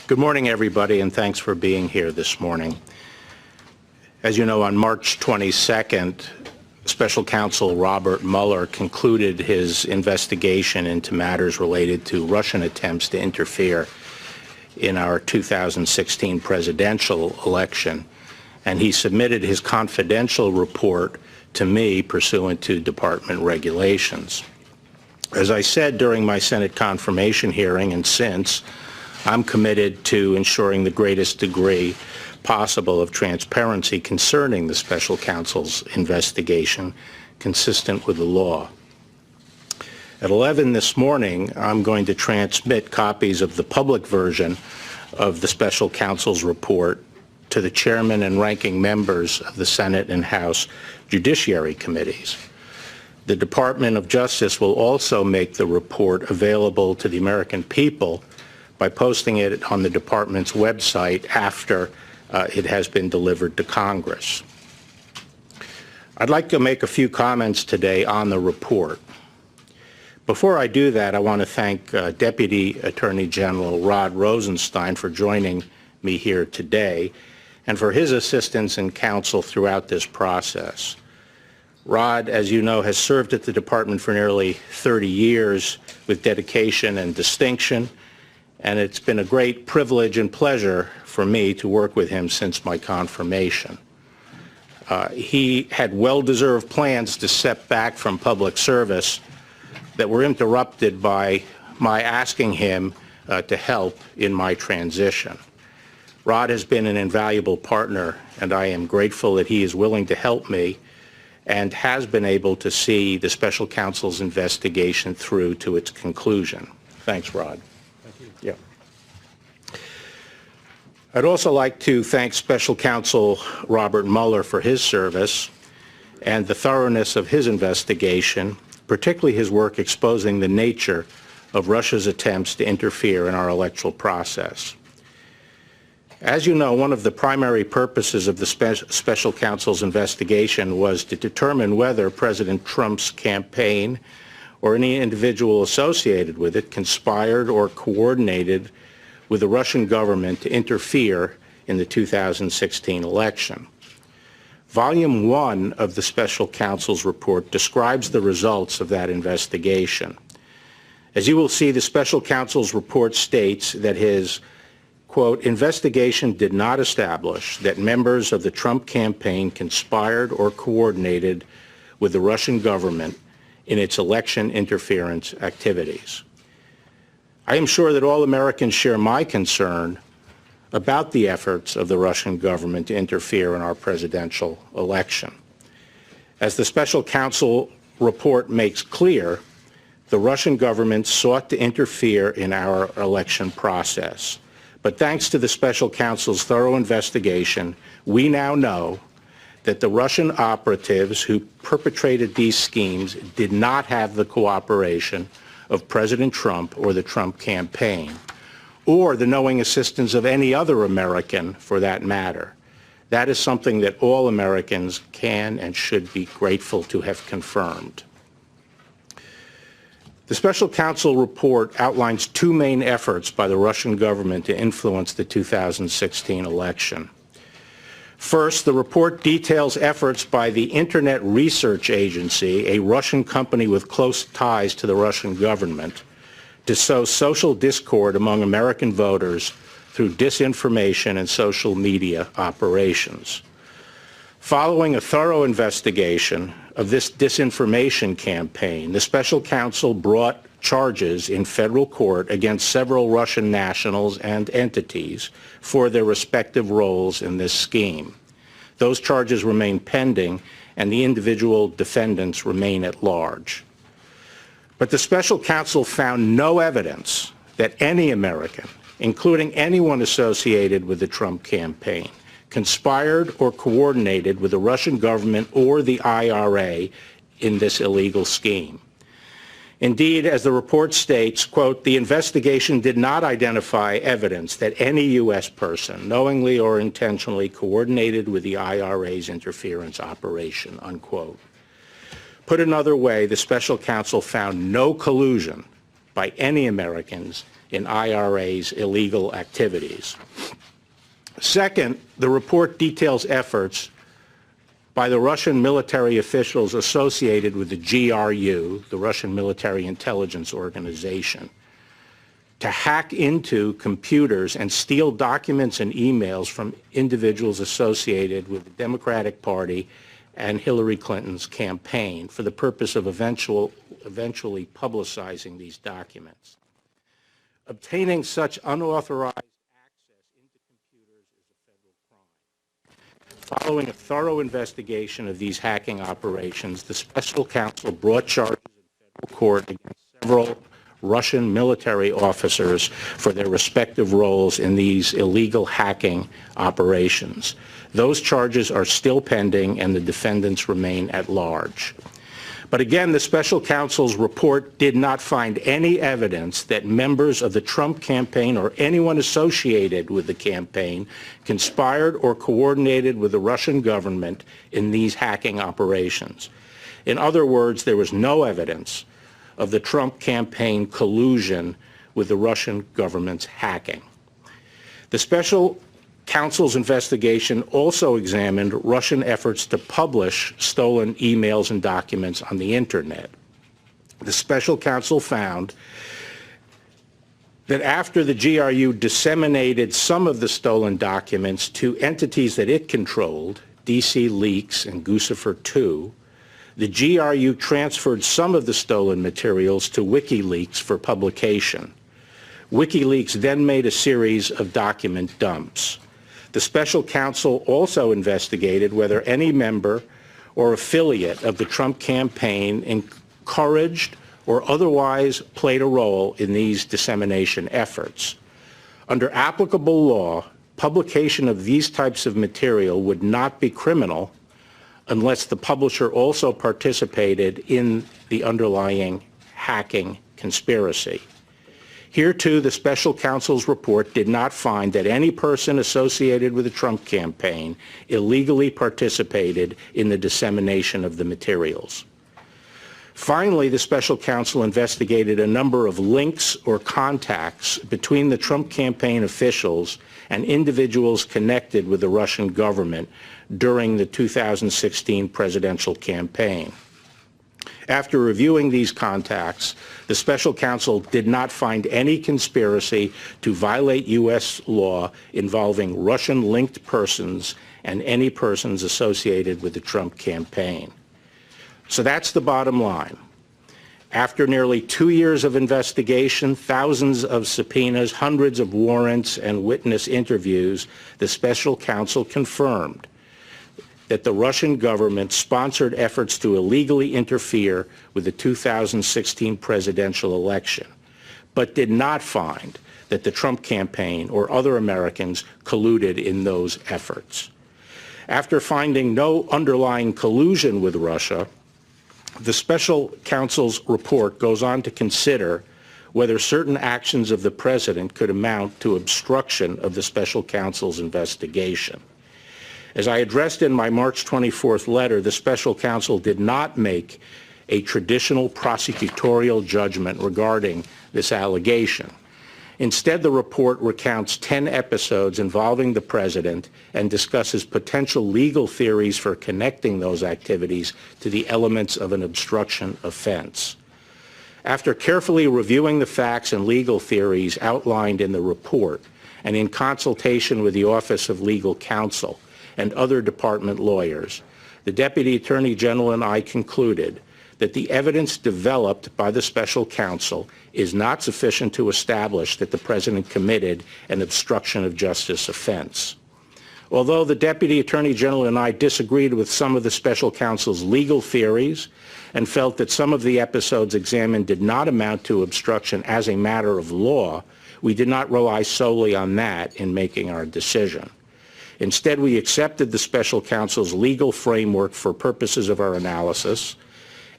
Good morning, everybody, and thanks for being here this morning. As you know, on March 22nd, Special Counsel Robert Mueller concluded his investigation into matters related to Russian attempts to interfere in our 2016 presidential election, and he submitted his confidential report to me pursuant to department regulations. As I said during my Senate confirmation hearing and since, I'm committed to ensuring the greatest degree possible of transparency concerning the Special Counsel's investigation, consistent with the law. At 11 this morning, I'm going to transmit copies of the public version of the Special Counsel's report to the chairman and ranking members of the Senate and House Judiciary Committees. The Department of Justice will also make the report available to the American people by posting it on the department's website after it has been delivered to Congress. I'd like to make a few comments today on the report. Before I do that, I want to thank Deputy Attorney General Rod Rosenstein for joining me here today and for his assistance and counsel throughout this process. Rod, as you know, has served at the department for nearly 30 years with dedication and distinction, and it's been a great privilege and pleasure for me to work with him since my confirmation. He had well-deserved plans to step back from public service that were interrupted by my asking him to help in my transition. Rod has been an invaluable partner, and I am grateful that he is willing to help me and has been able to see the Special Counsel's investigation through to its conclusion. Thanks, Rod. Yeah. I'd also like to thank Special Counsel Robert Mueller for his service and the thoroughness of his investigation, particularly his work exposing the nature of Russia's attempts to interfere in our electoral process. As you know, one of the primary purposes of the Special Counsel's investigation was to determine whether President Trump's campaign or any individual associated with it conspired or coordinated with the Russian government to interfere in the 2016 election. Volume 1 of the Special Counsel's report describes the results of that investigation. As you will see, the Special Counsel's report states that his, quote, investigation did not establish that members of the Trump campaign conspired or coordinated with the Russian government in its election interference activities. I am sure that all Americans share my concern about the efforts of the Russian government to interfere in our presidential election. As the Special Counsel report makes clear, the Russian government sought to interfere in our election process. But thanks to the Special Counsel's thorough investigation, we now know that the Russian operatives who perpetrated these schemes did not have the cooperation of President Trump or the Trump campaign, or the knowing assistance of any other American for that matter. That is something that all Americans can and should be grateful to have confirmed. The Special Counsel report outlines two main efforts by the Russian government to influence the 2016 election. First, the report details efforts by the Internet Research Agency, a Russian company with close ties to the Russian government, to sow social discord among American voters through disinformation and social media operations. Following a thorough investigation of this disinformation campaign, the Special Counsel brought charges in federal court against several Russian nationals and entities for their respective roles in this scheme. Those charges remain pending, and the individual defendants remain at large. But the Special Counsel found no evidence that any American, including anyone associated with the Trump campaign, conspired or coordinated with the Russian government or the IRA in this illegal scheme. Indeed, as the report states, quote, the investigation did not identify evidence that any U.S. person knowingly or intentionally coordinated with the IRA's interference operation, unquote. Put another way, the Special Counsel found no collusion by any Americans in IRA's illegal activities. Second, the report details efforts by the Russian military officials associated with the GRU, the Russian Military Intelligence Organization, to hack into computers and steal documents and emails from individuals associated with the Democratic Party and Hillary Clinton's campaign for the purpose of eventually publicizing these documents. Obtaining such unauthorized access into computers is a federal crime. Following a thorough investigation of these hacking operations, the special counsel brought charges in federal court against several Russian military officers for their respective roles in these illegal hacking operations. Those charges are still pending and the defendants remain at large. But again, the special counsel's report did not find any evidence that members of the Trump campaign or anyone associated with the campaign conspired or coordinated with the Russian government in these hacking operations. In other words, there was no evidence of the Trump campaign collusion with the Russian government's hacking. The special counsel's investigation also examined Russian efforts to publish stolen emails and documents on the internet. The special counsel found that after the GRU disseminated some of the stolen documents to entities that it controlled, DC Leaks and Guccifer II, the GRU transferred some of the stolen materials to WikiLeaks for publication. WikiLeaks then made a series of document dumps. The special counsel also investigated whether any member or affiliate of the Trump campaign encouraged or otherwise played a role in these dissemination efforts. Under applicable law, publication of these types of material would not be criminal unless the publisher also participated in the underlying hacking conspiracy. Here, too, the special counsel's report did not find that any person associated with the Trump campaign illegally participated in the dissemination of the materials. Finally, the special counsel investigated a number of links or contacts between the Trump campaign officials and individuals connected with the Russian government during the 2016 presidential campaign. After reviewing these contacts, the special counsel did not find any conspiracy to violate U.S. law involving Russian-linked persons and any persons associated with the Trump campaign. So that's the bottom line. After nearly 2 years of investigation, thousands of subpoenas, hundreds of warrants, and witness interviews, the special counsel confirmed that the Russian government sponsored efforts to illegally interfere with the 2016 presidential election, but did not find that the Trump campaign or other Americans colluded in those efforts. After finding no underlying collusion with Russia, the special counsel's report goes on to consider whether certain actions of the president could amount to obstruction of the special counsel's investigation. As I addressed in my March 24th letter, the special counsel did not make a traditional prosecutorial judgment regarding this allegation. Instead, the report recounts 10 episodes involving the president and discusses potential legal theories for connecting those activities to the elements of an obstruction offense. After carefully reviewing the facts and legal theories outlined in the report, and in consultation with the Office of Legal Counsel and other department lawyers, the Deputy Attorney General and I concluded that the evidence developed by the special counsel is not sufficient to establish that the president committed an obstruction of justice offense. Although the Deputy Attorney General and I disagreed with some of the special counsel's legal theories and felt that some of the episodes examined did not amount to obstruction as a matter of law, we did not rely solely on that in making our decision. Instead, we accepted the special counsel's legal framework for purposes of our analysis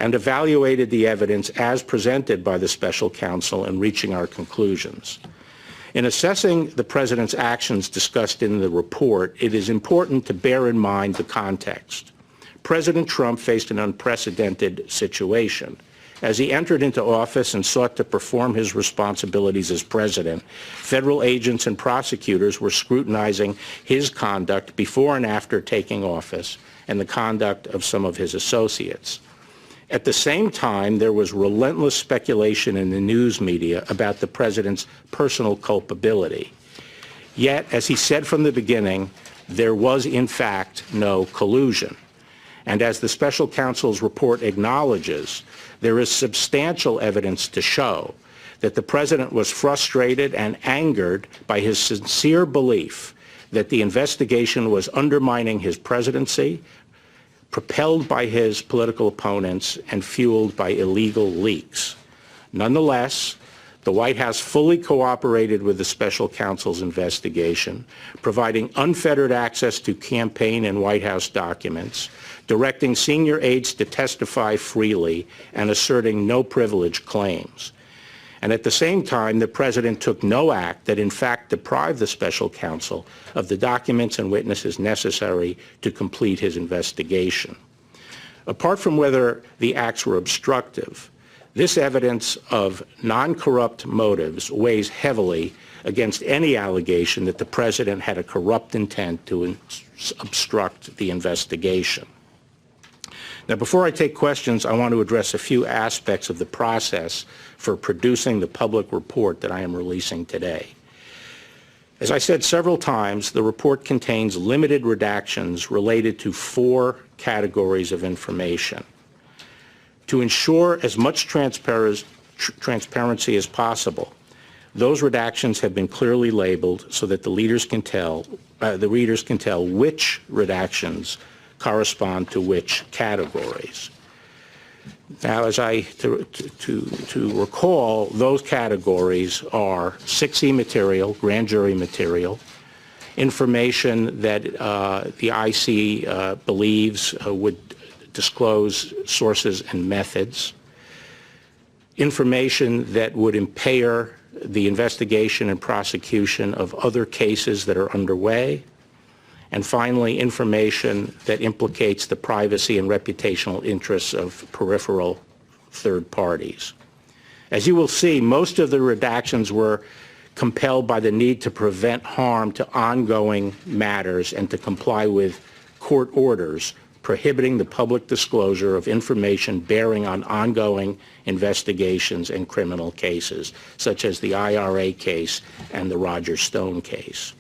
and evaluated the evidence as presented by the special counsel in reaching our conclusions. In assessing the president's actions discussed in the report, it is important to bear in mind the context. President Trump faced an unprecedented situation. As he entered into office and sought to perform his responsibilities as president, federal agents and prosecutors were scrutinizing his conduct before and after taking office and the conduct of some of his associates. At the same time, there was relentless speculation in the news media about the president's personal culpability. Yet, as he said from the beginning, there was in fact no collusion. And as the special counsel's report acknowledges, there is substantial evidence to show that the president was frustrated and angered by his sincere belief that the investigation was undermining his presidency, propelled by his political opponents, and fueled by illegal leaks. Nonetheless, the White House fully cooperated with the special counsel's investigation, providing unfettered access to campaign and White House documents, directing senior aides to testify freely, and asserting no privilege claims. And at the same time, the president took no act that in fact deprived the special counsel of the documents and witnesses necessary to complete his investigation. Apart from whether the acts were obstructive, this evidence of non-corrupt motives weighs heavily against any allegation that the president had a corrupt intent to obstruct the investigation. Now, before I take questions, I want to address a few aspects of the process for producing the public report that I am releasing today. As I said several times, the report contains limited redactions related to 4 categories of information. To ensure as much transparency as possible, those redactions have been clearly labeled so that the readers can tell which redactions correspond to which categories. Now, as to recall, those categories are 6E material, grand jury material, information that the IC believes would disclose sources and methods, information that would impair the investigation and prosecution of other cases that are underway, and finally, information that implicates the privacy and reputational interests of peripheral third parties. As you will see, most of the redactions were compelled by the need to prevent harm to ongoing matters and to comply with court orders prohibiting the public disclosure of information bearing on ongoing investigations and criminal cases, such as the IRA case and the Roger Stone case.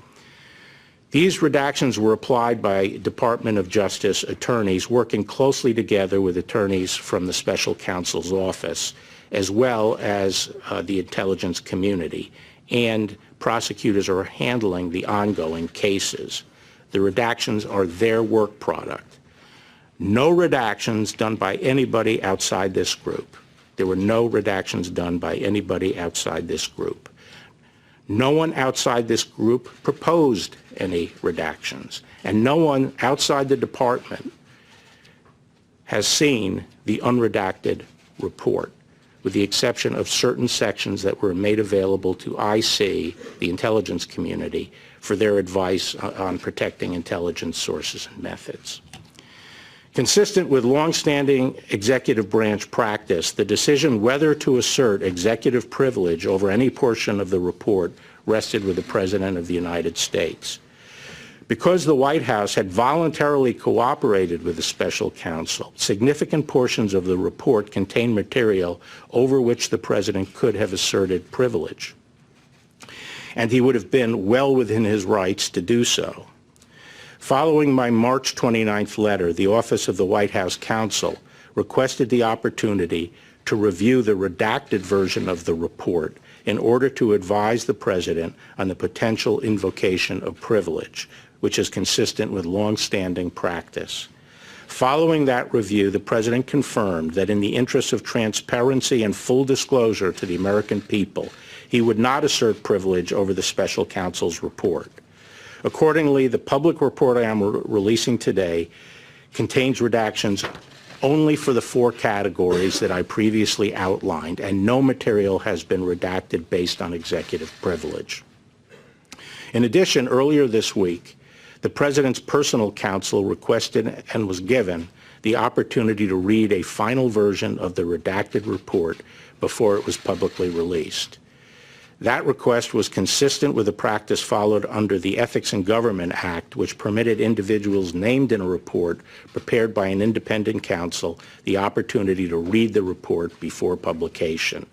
These redactions were applied by Department of Justice attorneys working closely together with attorneys from the special counsel's office, as well as the intelligence community, and prosecutors are handling the ongoing cases. The redactions are their work product. No redactions done by anybody outside this group. There were no redactions done by anybody outside this group. No one outside this group proposed any redactions, and no one outside the department has seen the unredacted report, with the exception of certain sections that were made available to IC, the intelligence community, for their advice on protecting intelligence sources and methods. Consistent with longstanding executive branch practice, the decision whether to assert executive privilege over any portion of the report rested with the President of the United States. Because the White House had voluntarily cooperated with the special counsel, significant portions of the report contained material over which the President could have asserted privilege, and he would have been well within his rights to do so. Following my March 29th letter, the Office of the White House Counsel requested the opportunity to review the redacted version of the report in order to advise the President on the potential invocation of privilege, which is consistent with long-standing practice. Following that review, the President confirmed that in the interest of transparency and full disclosure to the American people, he would not assert privilege over the special counsel's report. Accordingly, the public report I am releasing today contains redactions only for the 4 categories that I previously outlined, and no material has been redacted based on executive privilege. In addition, earlier this week, the President's personal counsel requested and was given the opportunity to read a final version of the redacted report before it was publicly released. That request was consistent with the practice followed under the Ethics in Government Act, which permitted individuals named in a report prepared by an independent counsel the opportunity to read the report before publication.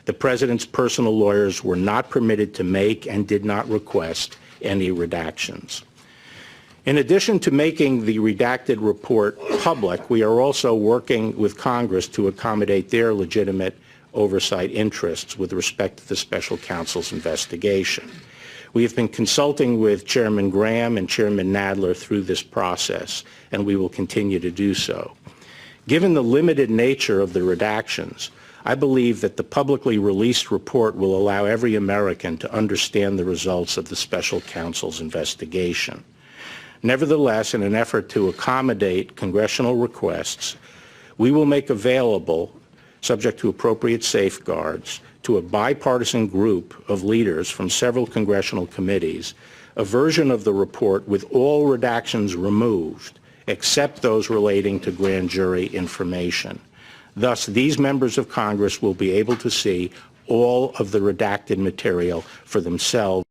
The President's personal lawyers were not permitted to make and did not request any redactions. In addition to making the redacted report public, we are also working with Congress to accommodate their legitimate oversight interests with respect to the special counsel's investigation. We have been consulting with Chairman Graham and Chairman Nadler through this process, and we will continue to do so. Given the limited nature of the redactions, I believe that the publicly released report will allow every American to understand the results of the special counsel's investigation. Nevertheless, in an effort to accommodate congressional requests, we will make available, subject to appropriate safeguards, to a bipartisan group of leaders from several congressional committees, a version of the report with all redactions removed, except those relating to grand jury information. Thus, these members of Congress will be able to see all of the redacted material for themselves.